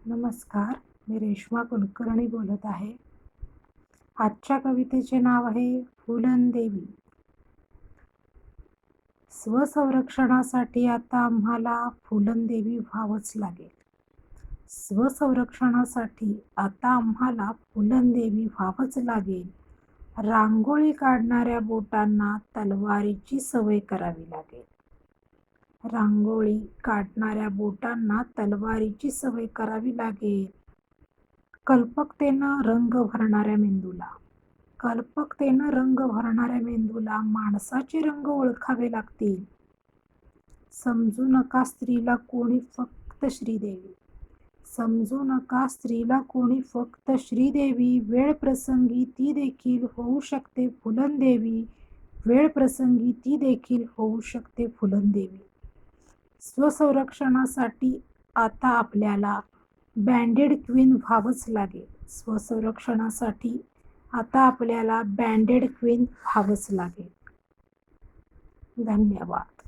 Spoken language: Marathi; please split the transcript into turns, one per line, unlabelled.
नमस्कार, मी रेश्मा कुलकर्णी बोलत आहे. आजच्या कवितेचे नाव आहे फुलंदेवी. स्वसंरक्षणासाठी आता आम्हाला फुलंदेवी व्हावंच लागेल. स्वसंरक्षणासाठी आता आम्हाला फुलंदेवी व्हावंच लागेल. रांगोळी काढणाऱ्या बोटांना तलवारीची सवय करावी लागेल. रांगोळी काढणाऱ्या बोटांना तलवारीची सवय करावी लागेल. कल्पकतेनं रंग भरणाऱ्या मेंदूला माणसाचे रंग ओळखावे लागतील. समजू नका स्त्रीला कोणी फक्त श्रीदेवी. वेळ प्रसंगी ती देखील होऊ शकते फुलंदेवी. स्वसंरक्षणासाठी आता आपल्याला बँडेड क्वीन व्हावंच लागेल. धन्यवाद.